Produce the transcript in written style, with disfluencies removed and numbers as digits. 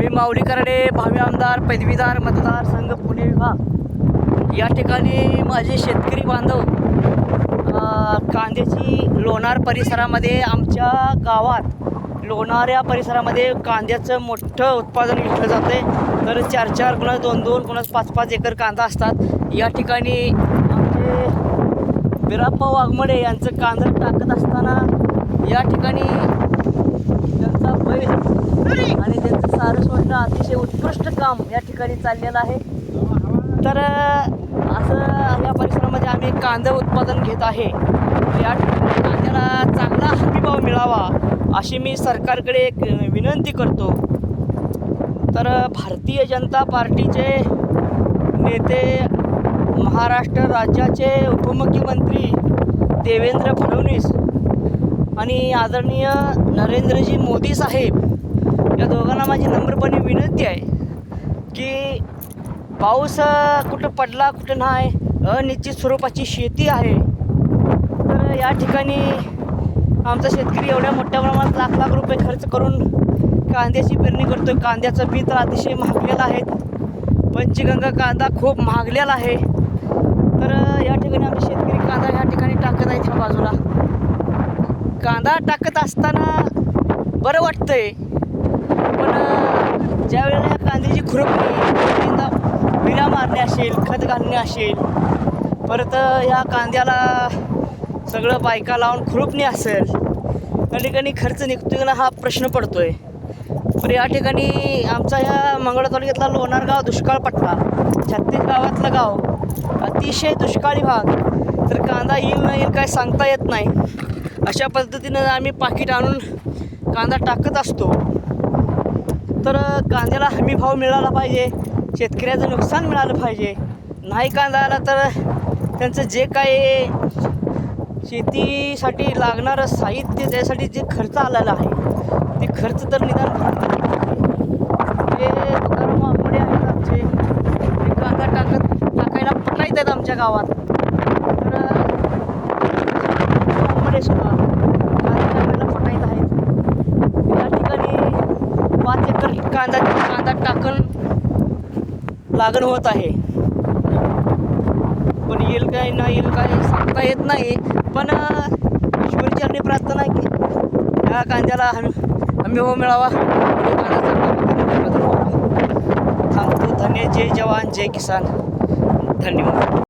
मी माऊली कराडे, भावी आमदार, पदवीधर मतदारसंघ पुणे विभाग या ठिकाणी माझे शेतकरी बांधव कांद्याची लोणार परिसरामध्ये आमच्या गावात लोणार या परिसरामध्ये कांद्याचं मोठं उत्पादन घेतलं जाते. तर 4-4 कुणास 2-2 कुणास 5-5 एकर कांदा असतात. या ठिकाणी आमचे बिराप्पा वाघमडे यांचं कांदा टाकत असताना या ठिकाणी त्यांचा बैल आणि त्यांचं सारं सोडणं अतिशय उत्कृष्ट काम या ठिकाणी चाललेलं आहे. तर असं या परिसरामध्ये आम्ही कांदा उत्पादन घेत आहे. या ठिकाणी कांद्याला चांगला हमीभाव मिळावा अशी मी सरकारकडे एक विनंती करतो. तर भारतीय जनता पार्टीचे नेते, महाराष्ट्र राज्याचे उपमुख्यमंत्री देवेंद्र फडणवीस आणि आदरणीय नरेंद्रजी मोदी साहेब या दोघांना माझी नम्रपणे विनंती आहे की पाऊस कुठं पडला कुठं नाही, अनिश्चित स्वरूपाची शेती आहे. तर या ठिकाणी आमचा शेतकरी एवढ्या मोठ्या प्रमाणात लाख रुपये खर्च करून कांद्याची पेरणी करतो. कांद्याचं बी तर अतिशय महागलेलं आहे. पंचगंगा कांदा खूप महागलेला आहे. तर या ठिकाणी आमचे शेतकरी कांदा या ठिकाणी टाकत आहेत. ह्या बाजूला कांदा टाकत असताना बरं वाटतंय, पण ज्या वेळेला ह्या कांद्याची खुरपणी बिया मारणे असेल, खत घालणे असेल, परत ह्या कांद्याला सगळं बायका लावून खुरपणी असेल, त्या ठिकाणी खर्च निघतोय ना हा प्रश्न पडतोय. तर या ठिकाणी आमचा ह्या मंगळा तालुक्यातला लोणार गाव दुष्काळ पट्टा, 36 गावातलं गाव अतिशय दुष्काळी भाग. तर कांदा येईल न येईल काय सांगता येत नाही. अशा पद्धतीनं आम्ही पाकिट आणून कांदा टाकत असतो. तर कांद्याला हमी भाव मिळाला पाहिजे, शेतकऱ्याचं नुकसान मिळालं पाहिजे. नाही कांदा आला तर त्यांचं जे काय शेतीसाठी लागणारं साहित्य, त्यासाठी जे खर्च आलेला आहे ते खर्च तर निदान हे तुकाराम वाघमडे आहेत आमचे, ते कांदा टाकायला पटायत आहेत आमच्या गावात. तर वाघमडे सुद्धा कांदा टाकायला पटायत आहेत. या ठिकाणी 5 एकर कांदा टाकून लागण होत आहे. पण येईल काय नाही येईल काय सांगता येत नाही. पण ईश्वरचरणी प्रार्थना आहे की ह्या कांद्याला हमी भाव मिळावा. थांबतो. धन्य. जय जवान जय किसान. धन्यवाद.